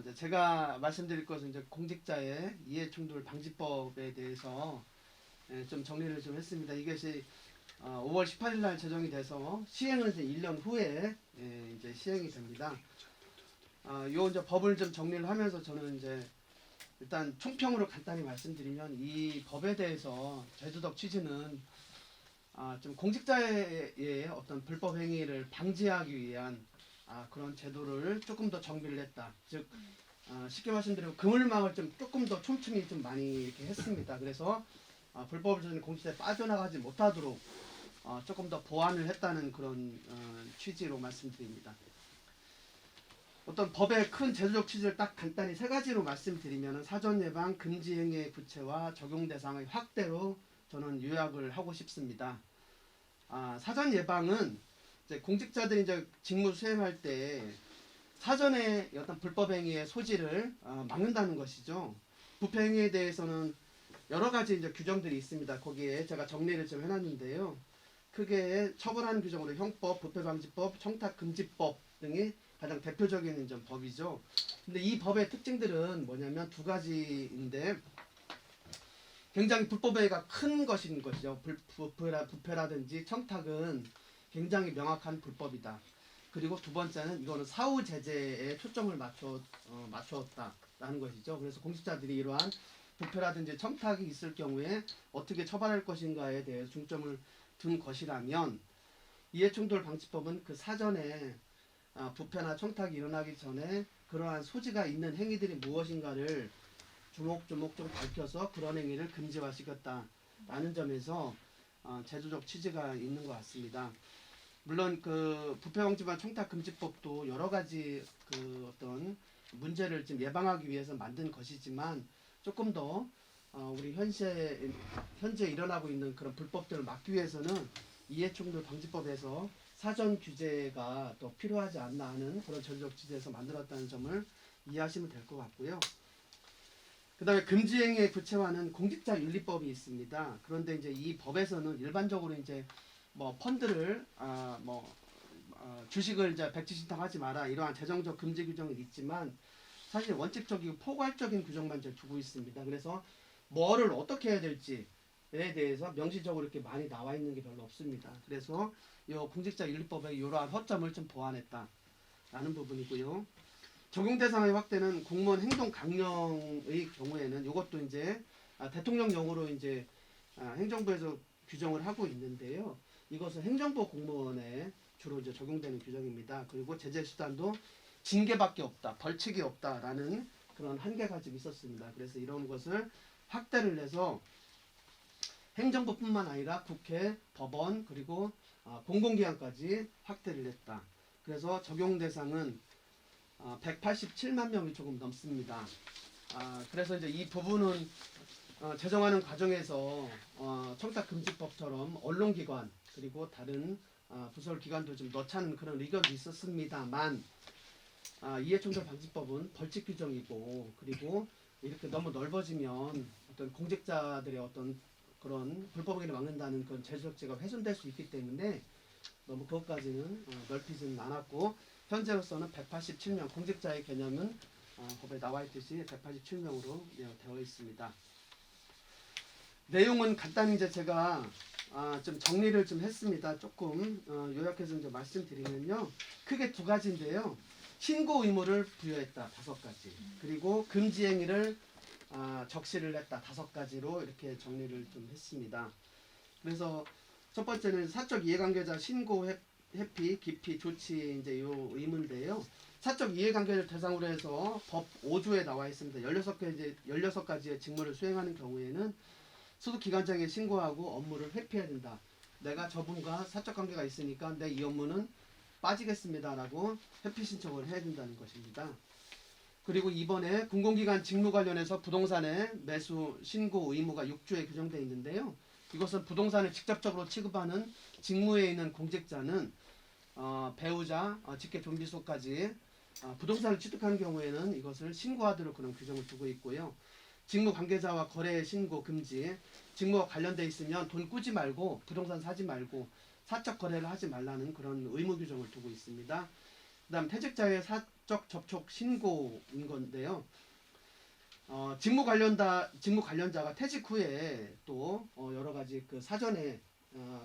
이제 제가 말씀드릴 것은 이제 공직자의 이해충돌 방지법에 대해서 좀 정리를 좀 했습니다. 이것이 5월 18일 날 제정이 돼서 시행은 이제 1년 후에 이제 시행이 됩니다. 요 이제 법을 좀 정리를 하면서 저는 이제 일단 총평으로 간단히 말씀드리면 이 법에 대해서 제도적 취지는 좀 공직자의 어떤 불법 행위를 방지하기 위한 그런 제도를 조금 더 정비를 했다. 즉 쉽게 말씀드리면 그물망을 좀 조금 더 촘촘히 좀 많이 이렇게 했습니다. 그래서 불법을 저지른 공직자에 빠져나가지 못하도록 조금 더 보완을 했다는 그런 취지로 말씀드립니다. 어떤 법의 큰 제도적 취지를 딱 간단히 세 가지로 말씀드리면 사전 예방 금지 행위의 구체와 적용 대상의 확대로 저는 요약을 하고 싶습니다. 사전 예방은 이제 공직자들이 이제 직무 수행할 때 사전에 어떤 불법 행위의 소지를 막는다는 것이죠. 부패 행위에 대해서는 여러 가지 이제 규정들이 있습니다. 거기에 제가 정리를 좀 해놨는데요. 크게 처벌하는 규정으로 형법, 부패방지법, 청탁금지법 등이 가장 대표적인 이제 법이죠. 근데 이 법의 특징들은 뭐냐면 두 가지인데 굉장히 불법 행위가 큰 것인 것이죠. 부패라든지 청탁은 굉장히 명확한 불법이다. 그리고 두 번째는 이거는 사후 제재에 초점을 맞추었다라는 것이죠. 그래서 공직자들이 이러한 부패라든지 청탁이 있을 경우에 어떻게 처벌할 것인가에 대해 중점을 둔 것이라면 이해충돌 방지법은 그 사전에 부패나 청탁이 일어나기 전에 그러한 소지가 있는 행위들이 무엇인가를 조목조목 좀 밝혀서 그런 행위를 금지화시켰다라는 점에서 제도적 취지가 있는 것 같습니다. 물론 그 부패방지법 청탁금지법도 여러 가지 그 어떤 문제를 좀 예방하기 위해서 만든 것이지만 조금 더 우리 현재 일어나고 있는 그런 불법들을 막기 위해서는 이해충돌 방지법에서 사전 규제가 더 필요하지 않나 하는 그런 제도적 취지에서 만들었다는 점을 이해하시면 될 것 같고요. 그 다음에 금지행위의 구체화는 공직자윤리법이 있습니다. 그런데 이제 이 법에서는 일반적으로 이제 뭐 펀드를 주식을 이제 백지신탁하지 마라 이러한 재정적 금지 규정은 있지만 사실 원칙적이고 포괄적인 규정만 이제 두고 있습니다. 그래서 뭐를 어떻게 해야 될지에 대해서 명시적으로 이렇게 많이 나와 있는 게 별로 없습니다. 그래서 이 공직자윤리법의 이러한 허점을 좀 보완했다라는 부분이고요. 적용 대상의 확대는 공무원 행동 강령의 경우에는 이것도 이제 대통령령으로 이제 행정부에서 규정을 하고 있는데요. 이것은 행정부 공무원에 주로 이제 적용되는 규정입니다. 그리고 제재 수단도 징계밖에 없다, 벌칙이 없다라는 그런 한계가 좀 있었습니다. 그래서 이런 것을 확대를 해서 행정부뿐만 아니라 국회, 법원 그리고 공공기관까지 확대를 했다. 그래서 적용 대상은 187만 명이 조금 넘습니다. 그래서 이제 이 부분은 제정하는 과정에서 청탁금지법처럼 언론기관 그리고 다른 부설 기관도 좀 넣자는 그런 의견도 있었습니다만 이해충돌 방지법은 벌칙 규정이고 그리고 이렇게 너무 넓어지면 어떤 공직자들의 어떤 그런 불법 행위를 막는다는 그런 제도적지가 훼손될 수 있기 때문에 너무 그것까지는 넓히지는 않았고 현재로서는 187명 공직자의 개념은 법에 나와 있듯이 187명으로 되어 있습니다. 내용은 간단히 이제 제가 좀 정리를 좀 했습니다. 조금 요약해서 이제 말씀드리면요. 크게 두 가지인데요. 신고 의무를 부여했다 5가지. 그리고 금지 행위를 적시를 했다 5가지로 이렇게 정리를 좀 했습니다. 그래서 첫 번째는 사적 이해관계자 신고 회피, 기피, 조치 이제 요 의무인데요. 사적 이해관계를 대상으로 해서 법 5조에 나와 있습니다. 16가지의 직무를 수행하는 경우에는 소속기관장에 신고하고 업무를 회피해야 된다. 내가 저분과 사적 관계가 있으니까 내 이 업무는 빠지겠습니다라고 회피 신청을 해야 된다는 것입니다. 그리고 이번에 공공기관 직무 관련해서 부동산의 매수 신고 의무가 6조에 규정되어 있는데요. 이것은 부동산을 직접적으로 취급하는 직무에 있는 공직자는 배우자, 직계 좀비소까지 부동산을 취득하는 경우에는 이것을 신고하도록 그런 규정을 두고 있고요. 직무 관계자와 거래 신고 금지, 직무와 관련돼 있으면 돈 꾸지 말고 부동산 사지 말고 사적 거래를 하지 말라는 그런 의무 규정을 두고 있습니다. 그다음 퇴직자의 사적 접촉 신고인 건데요. 직무 관련자가 퇴직 후에 또 여러 가지 그 사전에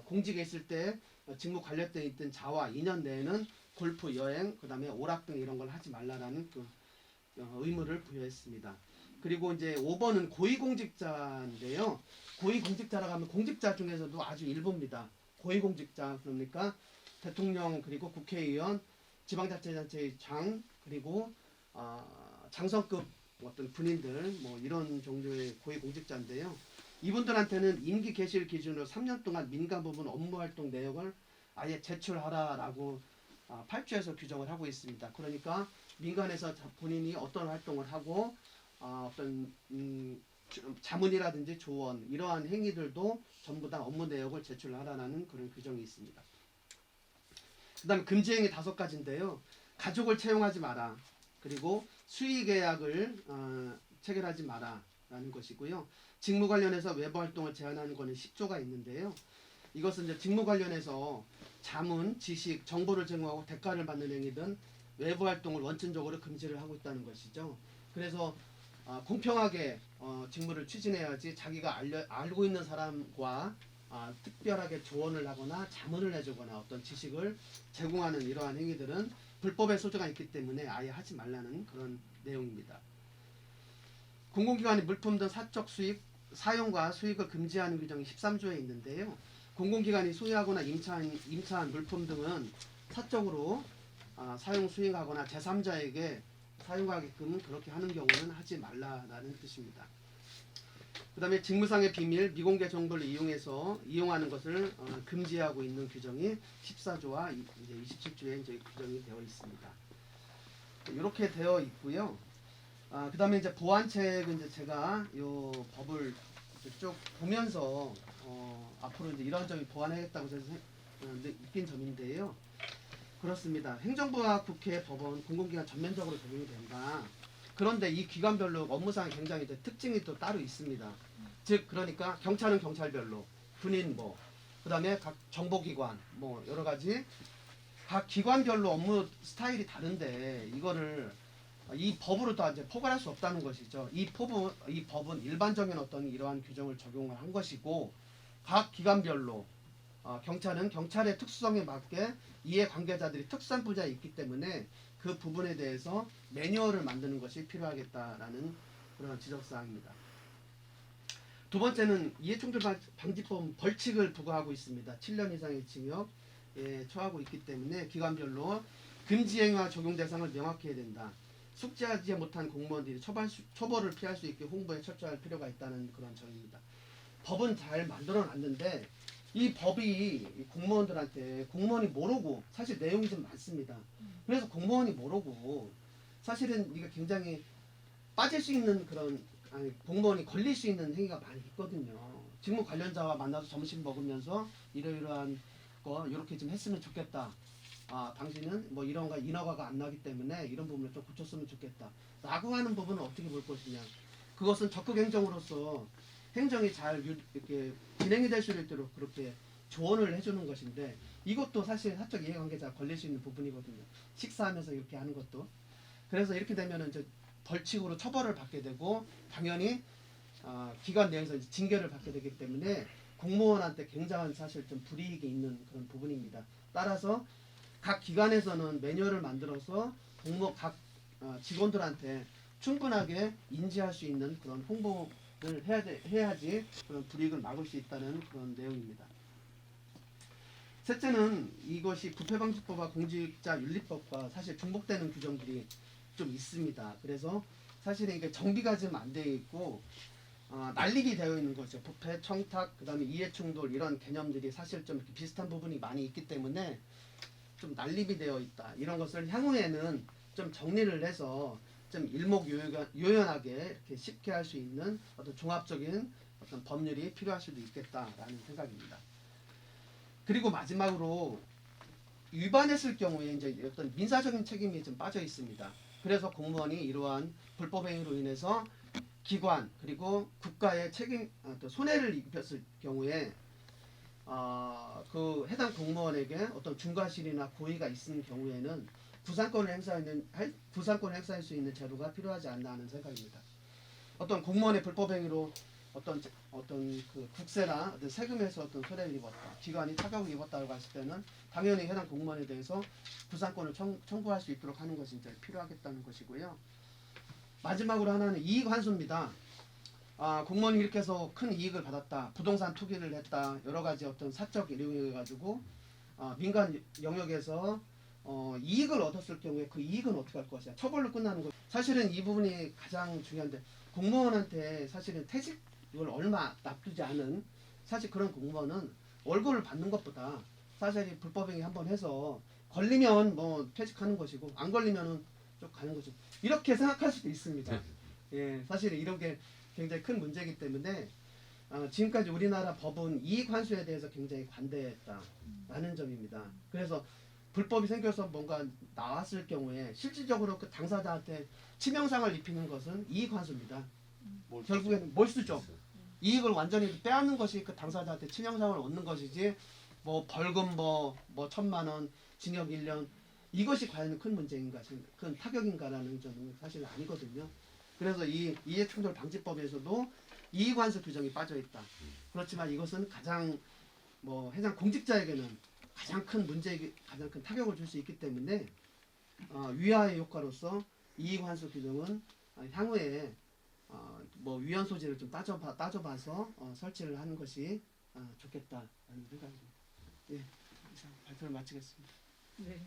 공직에 있을 때 직무 관련돼 있던 자와 2년 내에는 골프, 여행, 그다음에 오락 등 이런 걸 하지 말라라는 그 의무를 부여했습니다. 그리고 이제 5번은 고위공직자인데요. 고위공직자라고 하면 공직자 중에서도 아주 일부입니다. 고위공직자 그러니까 대통령 그리고 국회의원, 지방자치단체의 장 그리고 장성급 어떤 군인들 뭐 이런 정도의 고위공직자인데요. 이분들한테는 임기 개시일 기준으로 3년 동안 민간 부문 업무활동 내역을 아예 제출하라라고 8조에서 규정을 하고 있습니다. 그러니까 민간에서 본인이 어떤 활동을 하고 어떤 자문이라든지 조언 이러한 행위들도 전부 다 업무 내역을 제출하라는 그런 규정이 있습니다. 그 다음에 금지행위 5가지인데요. 가족을 채용하지 마라. 그리고 수의계약을 체결하지 마라라는 것이고요. 직무 관련해서 외부 활동을 제한하는 거는 10조가 있는데요. 이것은 이제 직무 관련해서 자문, 지식, 정보를 제공하고 대가를 받는 행위든 외부 활동을 원천적으로 금지를 하고 있다는 것이죠. 그래서 공평하게 직무를 추진해야지 자기가 알고 있는 사람과 특별하게 조언을 하거나 자문을 해주거나 어떤 지식을 제공하는 이러한 행위들은 불법의 소지가 있기 때문에 아예 하지 말라는 그런 내용입니다. 공공기관의 물품 등 사적 수입, 사용과 수익을 금지하는 규정이 13조에 있는데요. 공공기관이 소유하거나 임차한 물품 등은 사적으로 사용 수행하거나 제3자에게 사용하게끔 그렇게 하는 경우는 하지 말라라는 뜻입니다. 그 다음에 직무상의 비밀, 미공개 정보를 이용하는 것을 금지하고 있는 규정이 14조와 이제 27조에 이제 규정이 되어 있습니다. 이렇게 되어 있고요. 그 다음에 이제 보완책은 이제 제가 요 법을 쭉 보면서 앞으로 이제 이런 점이 보완하겠다고 해서 느낀 점인데요. 그렇습니다. 행정부와 국회, 법원, 공공기관 전면적으로 적용이 된다. 그런데 이 기관별로 업무상 굉장히 특징이 또 따로 있습니다. 즉 그러니까 경찰은 경찰별로, 군인 그다음에 각 정보기관 여러 가지 각 기관별로 업무 스타일이 다른데 이거를 이 법으로 다 이제 포괄할 수 없다는 것이죠. 이 법은 일반적인 어떤 이러한 규정을 적용을 한 것이고 각 기관별로 경찰은 경찰의 특수성에 맞게 이해관계자들이 특수한 분야에 있기 때문에 그 부분에 대해서 매뉴얼을 만드는 것이 필요하겠다라는 그런 지적사항입니다. 두 번째는 이해충돌방지법 벌칙을 부과하고 있습니다. 7년 이상의 징역에 처하고 있기 때문에 기관별로 금지행위와 적용 대상을 명확히 해야 된다. 숙지하지 못한 공무원들이 처벌을 피할 수 있게 홍보에 철저할 필요가 있다는 그런 점입니다. 법은 잘 만들어 놨는데 이 법이 공무원들한테 공무원이 모르고 사실 내용이 좀 많습니다. 그래서 공무원이 모르고 사실은 이게 굉장히 빠질 수 있는 그런 공무원이 걸릴 수 있는 행위가 많이 있거든요. 직무 관련자와 만나서 점심 먹으면서 이러이러한 거 이렇게 좀 했으면 좋겠다. 당신은 이런 거 인허가가 안 나기 때문에 이런 부분을 좀 고쳤으면 좋겠다. 라고 하는 부분은 어떻게 볼 것이냐. 그것은 적극 행정으로서 행정이 잘 이렇게 진행이 될 수 있도록 그렇게 조언을 해주는 것인데 이것도 사실 사적 이해관계자 걸릴 수 있는 부분이거든요. 식사하면서 이렇게 하는 것도. 그래서 이렇게 되면은 이제 벌칙으로 처벌을 받게 되고 당연히 기관 내에서 이제 징계를 받게 되기 때문에 공무원한테 굉장한 사실 좀 불이익이 있는 그런 부분입니다. 따라서 각 기관에서는 매뉴얼을 만들어서 각 직원들한테 충분하게 인지할 수 있는 그런 홍보를 해야지 그런 불이익을 막을 수 있다는 그런 내용입니다. 셋째는 이것이 부패방지법과 공직자윤리법과 사실 중복되는 규정들이 좀 있습니다. 그래서 사실은 이게 정비가 좀 안 되어 있고 난립이 되어 있는 거죠. 부패, 청탁, 그다음에 이해충돌 이런 개념들이 사실 좀 비슷한 부분이 많이 있기 때문에 좀 난립이 되어 있다. 이런 것을 향후에는 좀 정리를 해서 좀 일목요연하게 이렇게 쉽게 할 수 있는 어떤 종합적인 어떤 법률이 필요할 수도 있겠다라는 생각입니다. 그리고 마지막으로 위반했을 경우에 이제 어떤 민사적인 책임이 좀 빠져 있습니다. 그래서 공무원이 이러한 불법 행위로 인해서 기관 그리고 국가의 또 손해를 입혔을 경우에 그 해당 공무원에게 어떤 중과실이나 고의가 있는 경우에는 구상권을 행사할 수 있는 제도가 필요하지 않나 하는 생각입니다. 어떤 공무원의 불법 행위로 어떤 그 국세나 어떤 세금에서 어떤 손해를 입었다, 기관이 타격을 입었다고 했을 때는 당연히 해당 공무원에 대해서 구상권을 청구할 수 있도록 하는 것이 이제 필요하겠다는 것이고요. 마지막으로 하나는 이익 환수입니다. 공무원이 이렇게 해서 큰 이익을 받았다, 부동산 투기를 했다, 여러 가지 어떤 사적 이용해 가지고 민간 영역에서 이익을 얻었을 경우에 그 이익은 어떻게 할 것이냐, 처벌로 끝나는 거. 사실은 이 부분이 가장 중요한데, 공무원한테 사실은 퇴직을 얼마 납두지 않은, 사실 그런 공무원은 월급을 받는 것보다 사실 불법행위 한번 해서 걸리면 뭐 퇴직하는 것이고, 안 걸리면은 좀 가는 거죠. 이렇게 생각할 수도 있습니다. 예, 사실 이런 게 굉장히 큰 문제이기 때문에 지금까지 우리나라 법은 이익 환수에 대해서 굉장히 관대했다라는 점입니다. 그래서 불법이 생겨서 뭔가 나왔을 경우에 실질적으로 그 당사자한테 치명상을 입히는 것은 이익 환수입니다. 결국에는 몰수죠. 이익을 완전히 빼앗는 것이 그 당사자한테 치명상을 얻는 것이지, 뭐 벌금 뭐 1,000만 원, 징역 1년, 이것이 과연 큰 문제인가, 큰 타격인가라는 점은 사실 아니거든요. 그래서 이 이해충돌 방지법에서도 이익환수 규정이 빠져 있다. 그렇지만 이것은 가장 해당 공직자에게는 가장 큰 가장 큰 타격을 줄 수 있기 때문에 위화의 효과로서 이익환수 규정은 향후에 위헌 소지를 좀 따져봐서 설치를 하는 것이 좋겠다라는 생각입니다. 예, 이상 발표를 마치겠습니다. 네.